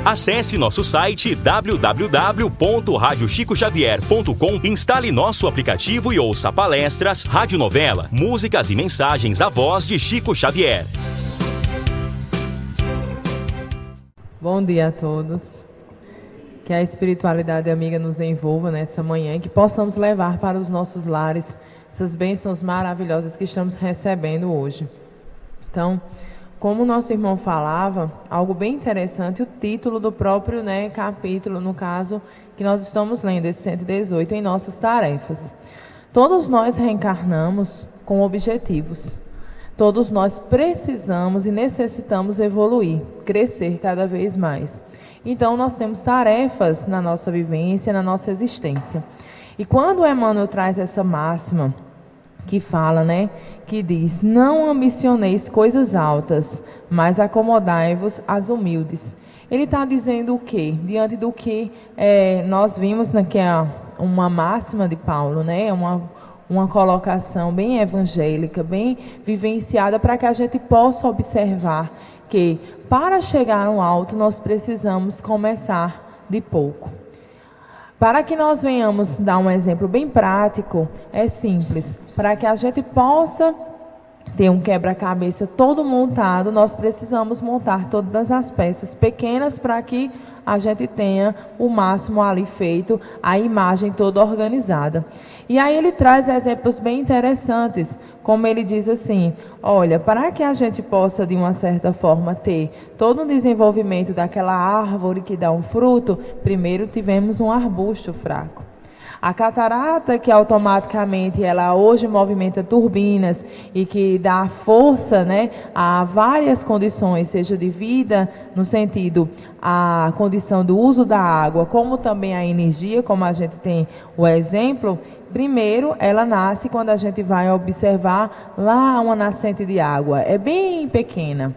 Acesse nosso site www.radiochicoxavier.com, instale nosso aplicativo e ouça palestras, radionovela, músicas e mensagens à voz de Chico Xavier. Bom dia a todos. Que a espiritualidade amiga nos envolva nessa manhã e que possamos levar para os nossos lares essas bênçãos maravilhosas que estamos recebendo hoje. Então, como o nosso irmão falava, algo bem interessante, o título do próprio capítulo, no caso, que nós estamos lendo, esse 118, em nossas tarefas. Todos nós reencarnamos com objetivos. Todos nós precisamos e necessitamos evoluir, crescer cada vez mais. Então, nós temos tarefas na nossa vivência, na nossa existência. E quando Emmanuel traz essa máxima que fala, que diz: não ambicioneis coisas altas, mas acomodai-vos às humildes. Ele está dizendo o quê? Diante do que nós vimos, que é uma máxima de Paulo, uma colocação bem evangélica, bem vivenciada, para que a gente possa observar que para chegar no alto nós precisamos começar de pouco. Para que nós venhamos dar um exemplo bem prático, é simples. Para que a gente possa ter um quebra-cabeça todo montado, nós precisamos montar todas as peças pequenas para que a gente tenha o máximo ali feito, a imagem toda organizada. E aí ele traz exemplos bem interessantes, como ele diz assim: olha, para que a gente possa, de uma certa forma, ter todo um desenvolvimento daquela árvore que dá um fruto, primeiro tivemos um arbusto fraco. A catarata, que automaticamente ela hoje movimenta turbinas e que dá força a várias condições, seja de vida, no sentido a condição do uso da água, como também a energia, como a gente tem o exemplo. Primeiro, ela nasce quando a gente vai observar lá uma nascente de água. É bem pequena.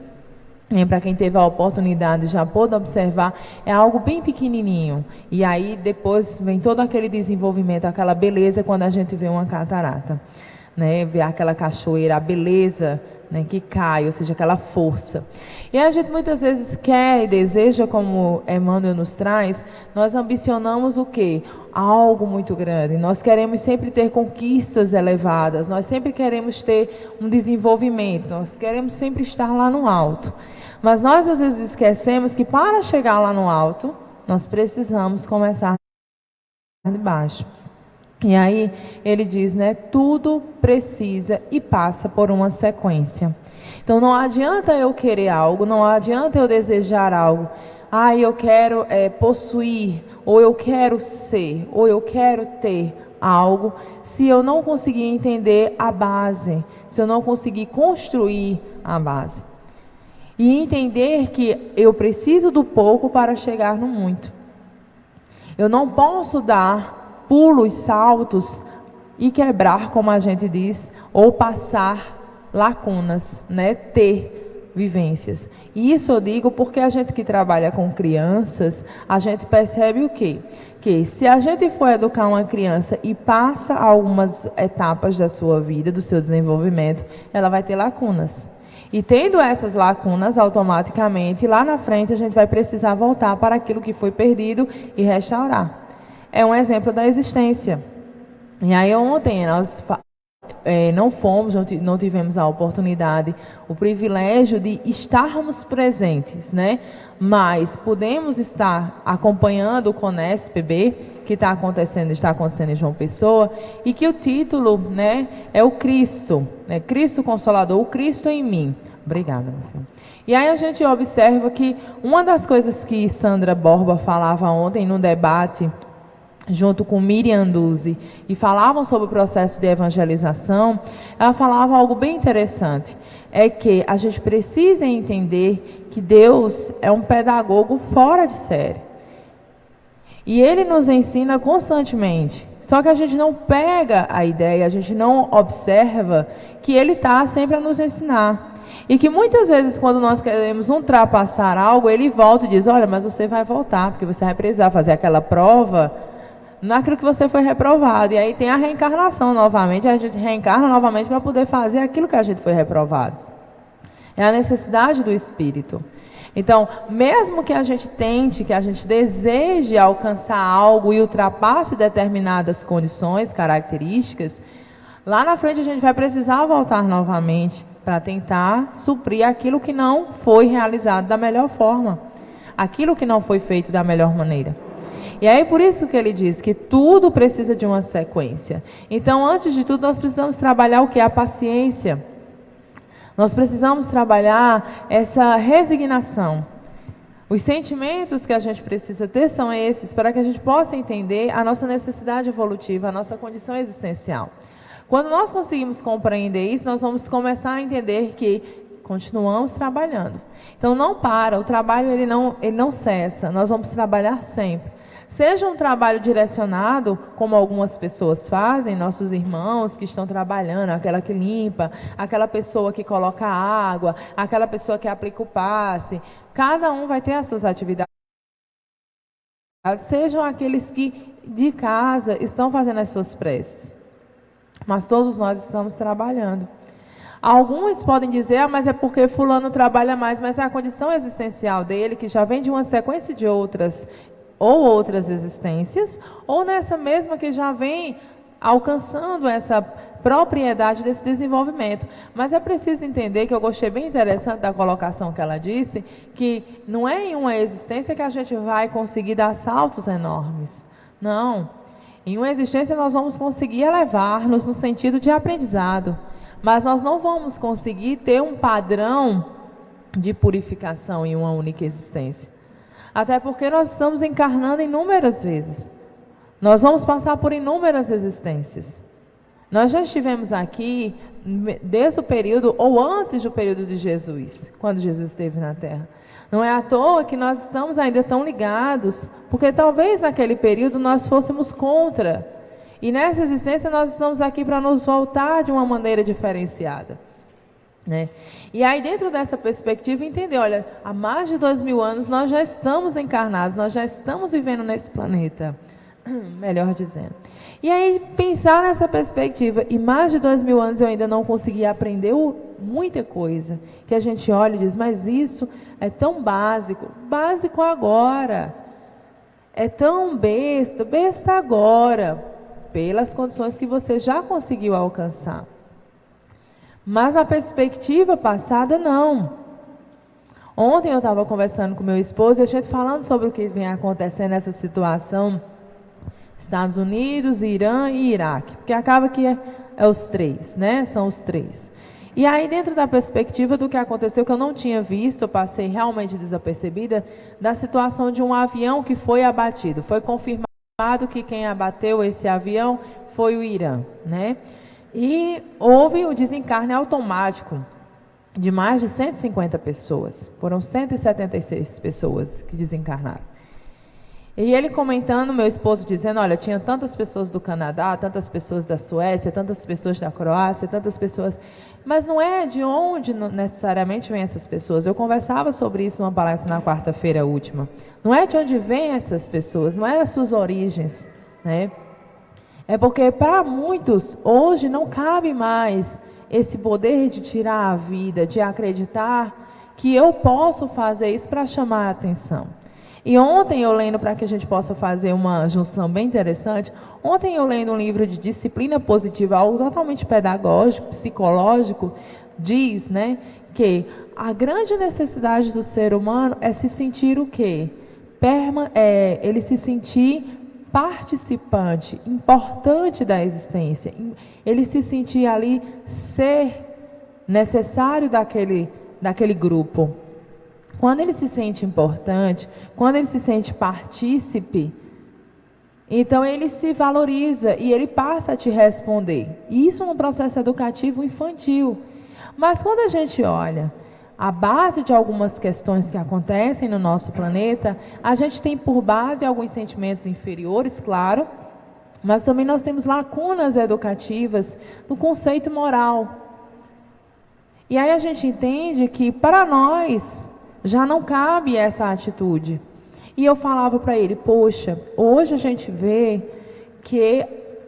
Para quem teve a oportunidade já pôde observar, é algo bem pequenininho. E aí depois vem todo aquele desenvolvimento, aquela beleza quando a gente vê uma catarata. Vê aquela cachoeira, a beleza que cai, ou seja, aquela força. E a gente muitas vezes quer e deseja, como Emmanuel nos traz, nós ambicionamos o quê? Algo muito grande. Nós queremos sempre ter conquistas elevadas, nós sempre queremos ter um desenvolvimento, nós queremos sempre estar lá no alto. Mas nós às vezes esquecemos que para chegar lá no alto, nós precisamos começar de baixo. E aí ele diz, tudo precisa e passa por uma sequência. Então não adianta eu querer algo, não adianta eu desejar algo. Eu quero possuir, ou eu quero ser, ou eu quero ter algo, se eu não conseguir entender a base, se eu não conseguir construir a base. E entender que eu preciso do pouco para chegar no muito. Eu não posso dar pulos, saltos e quebrar, como a gente diz, ou passar lacunas, ter vivências. E isso eu digo porque a gente que trabalha com crianças, a gente percebe o quê? Que se a gente for educar uma criança e passa algumas etapas da sua vida, do seu desenvolvimento, ela vai ter lacunas. E tendo essas lacunas, automaticamente, lá na frente, a gente vai precisar voltar para aquilo que foi perdido e restaurar. É um exemplo da existência. E aí ontem nós não tivemos a oportunidade, o privilégio de estarmos presentes, Mas podemos estar acompanhando o CONESPB, que está acontecendo em João Pessoa, e que o título, é o Cristo, Cristo Consolador, o Cristo em mim. Obrigada, meu filho. E aí a gente observa que uma das coisas que Sandra Borba falava ontem no debate, junto com Miriam Duzi, e falavam sobre o processo de evangelização, ela falava algo bem interessante, é que a gente precisa entender que Deus é um pedagogo fora de série. E Ele nos ensina constantemente. Só que a gente não pega a ideia, a gente não observa que Ele está sempre a nos ensinar. E que muitas vezes, quando nós queremos ultrapassar algo, Ele volta e diz, olha, mas você vai voltar, porque você vai precisar fazer aquela prova naquilo que você foi reprovado. E aí tem a reencarnação novamente, a gente reencarna novamente para poder fazer aquilo que a gente foi reprovado. É a necessidade do Espírito. Então, mesmo que a gente tente, que a gente deseje alcançar algo e ultrapasse determinadas condições, características, lá na frente a gente vai precisar voltar novamente para tentar suprir aquilo que não foi realizado da melhor forma, aquilo que não foi feito da melhor maneira. E aí por isso que ele diz que tudo precisa de uma sequência. Então, antes de tudo, nós precisamos trabalhar o que é a paciência. Nós precisamos trabalhar essa resignação. Os sentimentos que a gente precisa ter são esses, para que a gente possa entender a nossa necessidade evolutiva, a nossa condição existencial. Quando nós conseguimos compreender isso, nós vamos começar a entender que continuamos trabalhando. Então não para, o trabalho ele não cessa, nós vamos trabalhar sempre. Seja um trabalho direcionado, como algumas pessoas fazem, nossos irmãos que estão trabalhando, aquela que limpa, aquela pessoa que coloca água, aquela pessoa que aplica o passe. Cada um vai ter as suas atividades. Sejam aqueles que de casa estão fazendo as suas preces. Mas todos nós estamos trabalhando. Alguns podem dizer, mas é porque fulano trabalha mais, mas é a condição existencial dele, que já vem de uma sequência de outras existências, ou nessa mesma que já vem alcançando essa propriedade desse desenvolvimento. Mas é preciso entender, que eu gostei bem interessante da colocação que ela disse, que não é em uma existência que a gente vai conseguir dar saltos enormes. Não. Em uma existência nós vamos conseguir elevar-nos no sentido de aprendizado, mas nós não vamos conseguir ter um padrão de purificação em uma única existência. Até porque nós estamos encarnando inúmeras vezes. Nós vamos passar por inúmeras existências. Nós já estivemos aqui desde o período, ou antes do período de Jesus, quando Jesus esteve na Terra. Não é à toa que nós estamos ainda tão ligados, porque talvez naquele período nós fôssemos contra. E nessa existência nós estamos aqui para nos voltar de uma maneira diferenciada, né? E aí dentro dessa perspectiva entender, olha, há mais de 2000 anos nós já estamos encarnados, nós já estamos vivendo nesse planeta, melhor dizendo. E aí pensar nessa perspectiva, e mais de 2000 anos eu ainda não consegui aprender muita coisa, que a gente olha e diz, mas isso é tão básico, básico agora, é tão besta agora, pelas condições que você já conseguiu alcançar. Mas na perspectiva passada, não. Ontem eu estava conversando com meu esposo e a gente falando sobre o que vem acontecendo nessa situação, Estados Unidos, Irã e Iraque, porque acaba que é os três, né? São os três. E aí dentro da perspectiva do que aconteceu, que eu não tinha visto, eu passei realmente desapercebida, da situação de um avião que foi abatido. Foi confirmado que quem abateu esse avião foi o Irã, né? E houve o desencarne automático de mais de 150 pessoas. Foram 176 pessoas que desencarnaram. E ele comentando, meu esposo dizendo, olha, tinha tantas pessoas do Canadá, tantas pessoas da Suécia, tantas pessoas da Croácia, tantas pessoas... Mas não é de onde necessariamente vêm essas pessoas. Eu conversava sobre isso numa palestra na quarta-feira última. Não é de onde vêm essas pessoas, não é as suas origens, né? É porque para muitos, hoje não cabe mais esse poder de tirar a vida, de acreditar que eu posso fazer isso para chamar a atenção. E ontem eu lendo, para que a gente possa fazer uma junção bem interessante, ontem eu lendo um livro de disciplina positiva, algo totalmente pedagógico, psicológico, diz, né, que a grande necessidade do ser humano é se sentir o quê? Ele se sentir participante, importante da existência, ele se sentir ali ser necessário daquele grupo. Quando ele se sente importante, quando ele se sente partícipe, então ele se valoriza e ele passa a te responder. Isso no processo educativo infantil. Mas quando a gente olha a base de algumas questões que acontecem no nosso planeta, a gente tem por base alguns sentimentos inferiores, claro, mas também nós temos lacunas educativas no conceito moral. E aí a gente entende que para nós já não cabe essa atitude. E eu falava para ele, poxa, hoje a gente vê que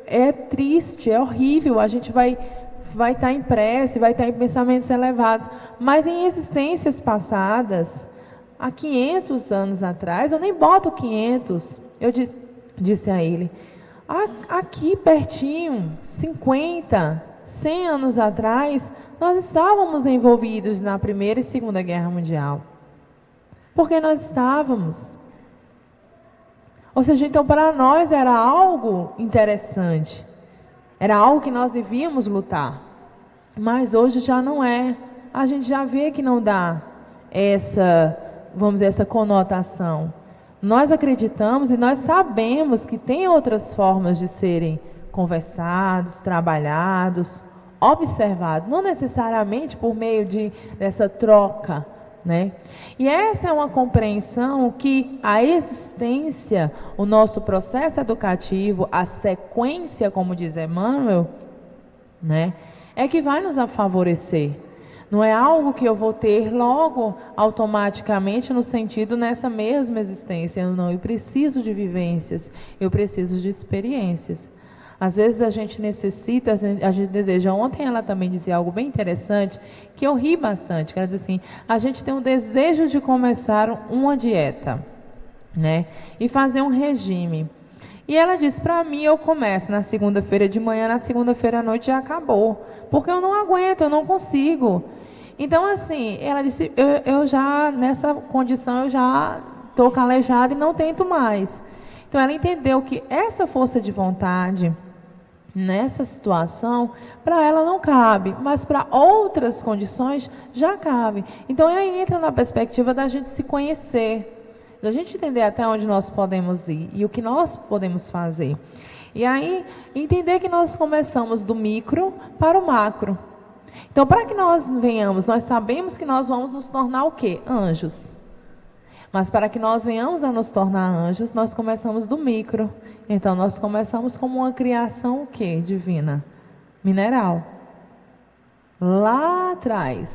é triste, é horrível, a gente vai estar em prece, vai estar em pensamentos elevados, mas em existências passadas, há 500 anos atrás, eu nem boto 500, eu disse a ele, aqui pertinho, 50, 100 anos atrás, nós estávamos envolvidos na Primeira e Segunda Guerra Mundial. Porque nós estávamos. Ou seja, então para nós era algo interessante. Era algo que nós devíamos lutar. Mas hoje já não é. A gente já vê que não dá essa, vamos dizer, essa conotação. Nós acreditamos e nós sabemos que tem outras formas de serem conversados, trabalhados, observados. Não necessariamente por meio dessa troca, né? E essa é uma compreensão que a existência, o nosso processo educativo, a sequência, como diz Emmanuel, né, é que vai nos favorecer. Não é algo que eu vou ter logo, automaticamente, no sentido nessa mesma existência. Não, eu preciso de vivências, eu preciso de experiências. Às vezes a gente necessita, a gente deseja. Ontem ela também dizia algo bem interessante, que eu ri bastante, que ela diz assim, a gente tem um desejo de começar uma dieta, né? E fazer um regime. E ela disse, para mim eu começo na segunda-feira de manhã, na segunda-feira à noite já acabou. Porque eu não aguento, eu não consigo. Então assim, ela disse, eu já, nessa condição, eu já estou calejada e não tento mais. Então ela entendeu que essa força de vontade, nessa situação, para ela não cabe, mas para outras condições já cabe. Então aí entra na perspectiva da gente se conhecer, da gente entender até onde nós podemos ir e o que nós podemos fazer. E aí entender que nós começamos do micro para o macro. Então para que nós venhamos, nós sabemos que nós vamos nos tornar o quê? Anjos. Mas para que nós venhamos a nos tornar anjos, nós começamos do micro. Então, nós começamos como uma criação o quê? Divina. Mineral. Lá atrás.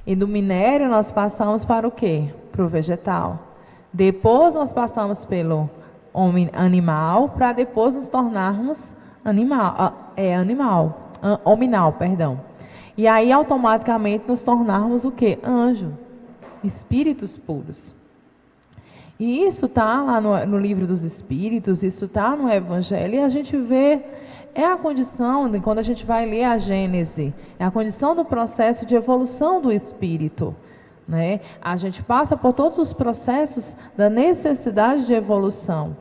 E do minério nós passamos para o quê? Para o vegetal. Depois nós passamos pelo animal, para depois nos tornarmos hominal, perdão. E aí, automaticamente, nos tornarmos o quê? Anjo. Espíritos puros. E isso está lá no livro dos Espíritos, isso está no Evangelho, e a gente vê, é a condição, quando a gente vai ler a Gênese, é a condição do processo de evolução do Espírito, né? A gente passa por todos os processos da necessidade de evolução.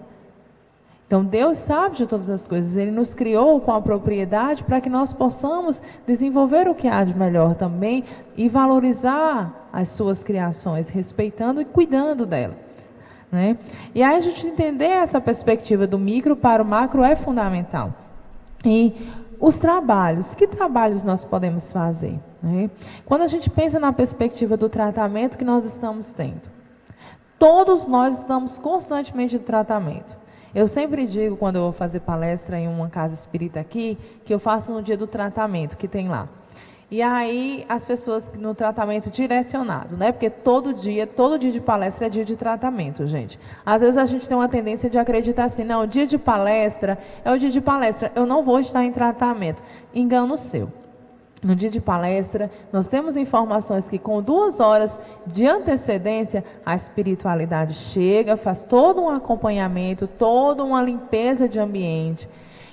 Então Deus sabe de todas as coisas, Ele nos criou com a propriedade para que nós possamos desenvolver o que há de melhor também e valorizar as suas criações, respeitando e cuidando delas. Né? E aí a gente entender essa perspectiva do micro para o macro é fundamental. E os trabalhos, que trabalhos nós podemos fazer? Né? Quando a gente pensa na perspectiva do tratamento que nós estamos tendo, todos nós estamos constantemente de tratamento. Eu sempre digo, quando eu vou fazer palestra em uma casa espírita aqui, que eu faço no dia do tratamento, que tem lá. E aí, as pessoas no tratamento direcionado, né? Porque todo dia de palestra é dia de tratamento, gente. Às vezes a gente tem uma tendência de acreditar assim, não, o dia de palestra é o dia de palestra, eu não vou estar em tratamento. Engano seu. No dia de palestra, nós temos informações que com 2 horas de antecedência, a espiritualidade chega, faz todo um acompanhamento, toda uma limpeza de ambiente.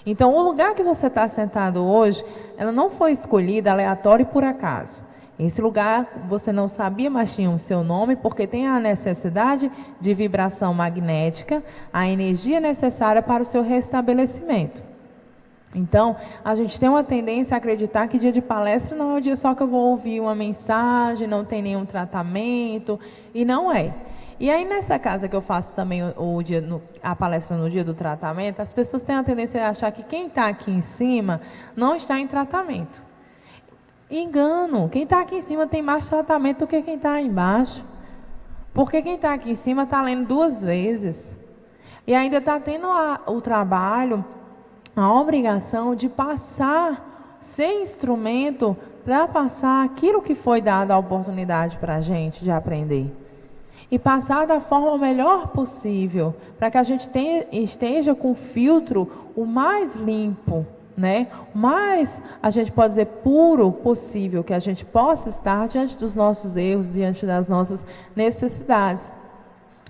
Então, o lugar que você está sentado hoje, ela não foi escolhida aleatório por acaso. Esse lugar você não sabia, mas tinha o seu nome, porque tem a necessidade de vibração magnética, a energia necessária para o seu restabelecimento. Então, a gente tem uma tendência a acreditar que dia de palestra não é o dia só que eu vou ouvir uma mensagem, não tem nenhum tratamento, e não é. E aí, nessa casa que eu faço também a palestra no dia do tratamento, as pessoas têm a tendência a achar que quem está aqui em cima não está em tratamento. Engano, quem está aqui em cima tem mais tratamento do que quem está aí embaixo. Porque quem está aqui em cima está lendo 2 vezes. E ainda está tendo o trabalho, a obrigação de passar, ser instrumento para passar aquilo que foi dado a oportunidade para a gente de aprender. E passar da forma melhor possível, para que a gente esteja com o filtro o mais limpo né? O mais, a gente pode dizer, puro possível que a gente possa estar diante dos nossos erros, diante das nossas necessidades.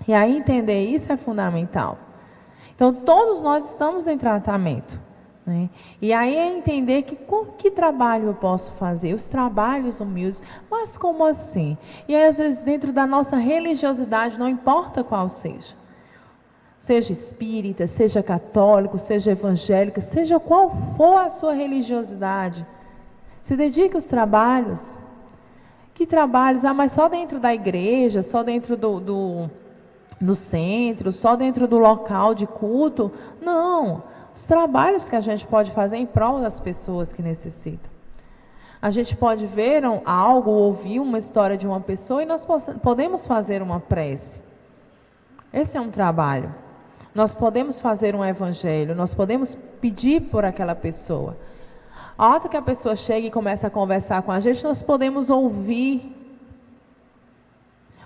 E aí entender isso é fundamental. Então, todos nós estamos em tratamento, né? E aí é entender que trabalho eu posso fazer, os trabalhos humildes, mas como assim? E aí, às vezes, dentro da nossa religiosidade, não importa qual seja espírita, seja católico, seja evangélico, seja qual for a sua religiosidade, se dedique aos trabalhos. Que trabalhos? Mas só dentro da igreja, só dentro do centro, só dentro do local de culto? Não. Os trabalhos que a gente pode fazer em prol das pessoas que necessitam. A gente pode ver algo, ouvir uma história de uma pessoa e nós podemos fazer uma prece. Esse é um trabalho. Nós podemos fazer um evangelho, nós podemos pedir por aquela pessoa. A hora que a pessoa chega e começa a conversar com a gente, nós podemos ouvir.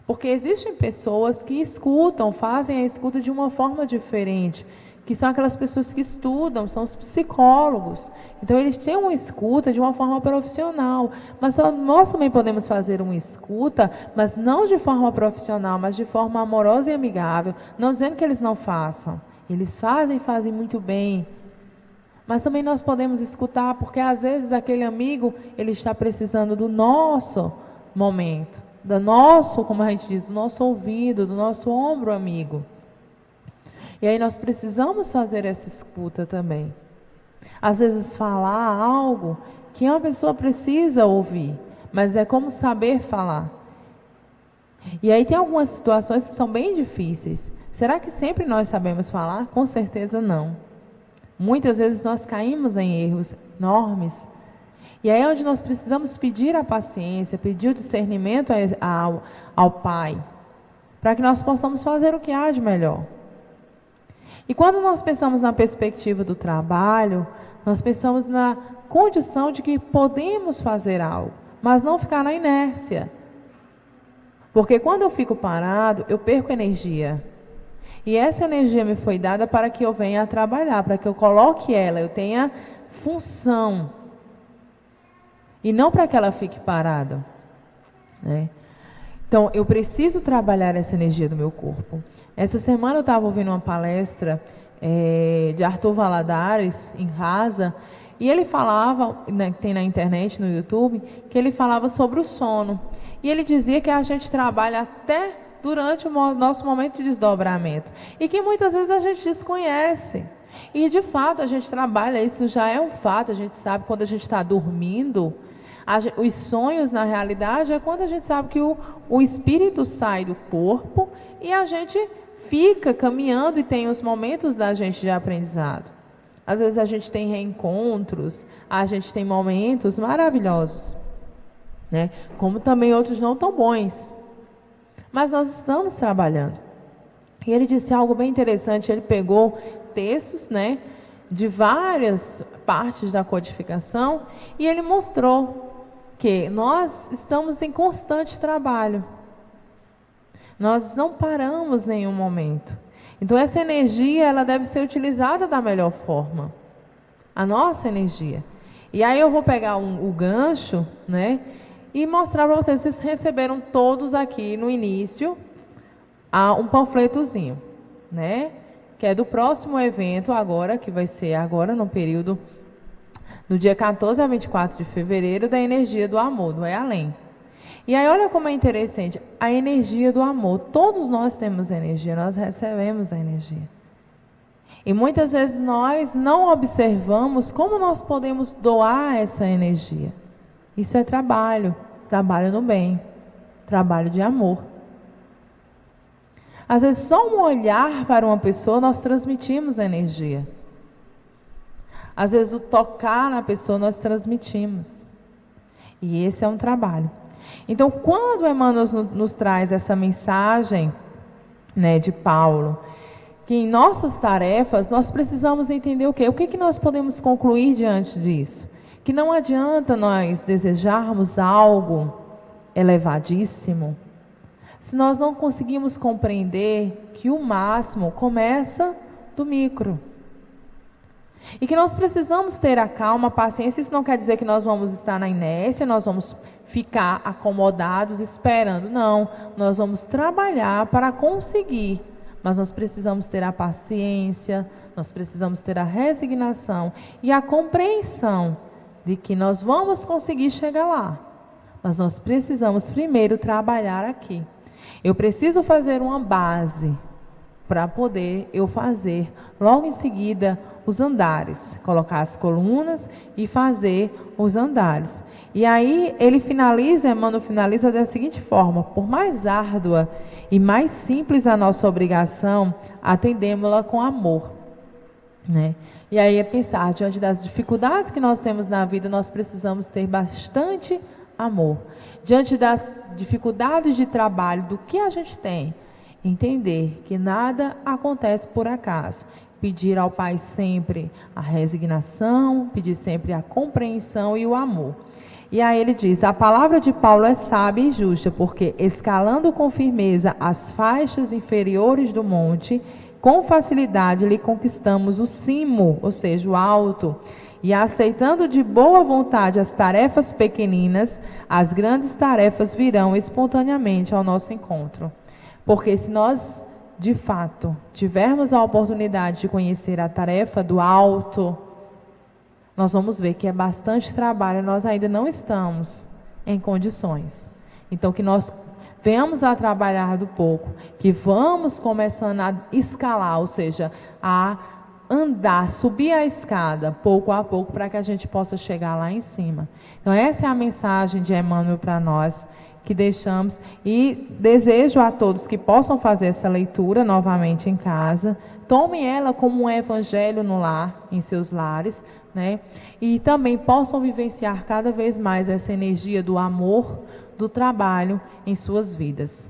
Porque existem pessoas que escutam, fazem a escuta de uma forma diferente, que são aquelas pessoas que estudam, são os psicólogos. Então eles têm uma escuta de uma forma profissional, mas nós também podemos fazer uma escuta, mas não de forma profissional, mas de forma amorosa e amigável, não dizendo que eles não façam. Eles fazem muito bem. Mas também nós podemos escutar, porque às vezes aquele amigo, ele está precisando do nosso momento, do nosso, como a gente diz, do nosso ouvido, do nosso ombro amigo. E aí nós precisamos fazer essa escuta também. Às vezes falar algo que uma pessoa precisa ouvir, mas é como saber falar. E aí tem algumas situações que são bem difíceis. Será que sempre nós sabemos falar? Com certeza não. Muitas vezes nós caímos em erros enormes. E aí é onde nós precisamos pedir a paciência, pedir o discernimento ao Pai, para que nós possamos fazer o que há de melhor. E quando nós pensamos na perspectiva do trabalho, nós pensamos na condição de que podemos fazer algo, mas não ficar na inércia. Porque quando eu fico parado, eu perco energia. E essa energia me foi dada para que eu venha a trabalhar, para que eu coloque ela, eu tenha função. E não para que ela fique parada, né? Então, eu preciso trabalhar essa energia do meu corpo. Essa semana eu estava ouvindo uma palestra de Arthur Valadares, em Rasa, e ele falava, tem na internet, no YouTube, que ele falava sobre o sono. E ele dizia que a gente trabalha até durante o nosso momento de desdobramento. E que muitas vezes a gente desconhece. E de fato a gente trabalha, isso já é um fato, a gente sabe quando a gente está dormindo. Os sonhos, na realidade, é quando a gente sabe que o espírito sai do corpo e a gente fica caminhando e tem os momentos da gente de aprendizado. Às vezes a gente tem reencontros, a gente tem momentos maravilhosos, né? Como também outros não tão bons. Mas nós estamos trabalhando. E ele disse algo bem interessante, ele pegou textos, né, de várias partes da codificação e ele mostrou que nós estamos em constante trabalho. Nós não paramos em nenhum momento. Então essa energia, ela deve ser utilizada da melhor forma. A nossa energia. E aí eu vou pegar o gancho, né, e mostrar para vocês. Vocês receberam todos aqui no início um panfletozinho, né, que é do próximo evento agora, que vai ser agora no período do dia 14 a 24 de fevereiro, da energia do amor, do É Além. E aí olha como é interessante, a energia do amor. Todos nós temos energia, nós recebemos a energia. E muitas vezes nós não observamos como nós podemos doar essa energia. Isso é trabalho no bem, trabalho de amor. Às vezes só um olhar para uma pessoa nós transmitimos a energia. Às vezes o tocar na pessoa nós transmitimos. E esse é um trabalho. Então, quando Emmanuel nos traz essa mensagem, né, de Paulo, que em nossas tarefas nós precisamos entender o quê? O que nós podemos concluir diante disso? Que não adianta nós desejarmos algo elevadíssimo, se nós não conseguimos compreender que o máximo começa do micro. E que nós precisamos ter a calma, a paciência. Isso não quer dizer que nós vamos estar na inércia, nós vamos ficar acomodados esperando. Não, nós vamos trabalhar para conseguir. Mas nós precisamos ter a paciência, nós precisamos ter a resignação e a compreensão de que nós vamos conseguir chegar lá. Mas nós precisamos primeiro trabalhar aqui. Eu preciso fazer uma base para poder eu fazer logo em seguida os andares, colocar as colunas e fazer os andares. E aí ele finaliza, Emmanuel finaliza da seguinte forma: por mais árdua e mais simples a nossa obrigação, atendemos-la com amor, né? E aí é pensar, diante das dificuldades que nós temos na vida, nós precisamos ter bastante amor. Diante das dificuldades de trabalho, do que a gente tem, entender que nada acontece por acaso. Pedir ao Pai sempre a resignação, pedir sempre a compreensão e o amor. E aí ele diz: a palavra de Paulo é sábia e justa, porque escalando com firmeza as faixas inferiores do monte, com facilidade lhe conquistamos o cimo, ou seja, o alto, e aceitando de boa vontade as tarefas pequeninas, as grandes tarefas virão espontaneamente ao nosso encontro. Porque se nós, de fato, tivermos a oportunidade de conhecer a tarefa do alto, nós vamos ver que é bastante trabalho, nós ainda não estamos em condições. Então, que nós venhamos a trabalhar do pouco, que vamos começando a escalar, ou seja, a andar, subir a escada, pouco a pouco, para que a gente possa chegar lá em cima. Então, essa é a mensagem de Emmanuel para nós, que deixamos, e desejo a todos que possam fazer essa leitura novamente em casa, tomem ela como um evangelho no lar, em seus lares, né? E também possam vivenciar cada vez mais essa energia do amor, do trabalho em suas vidas.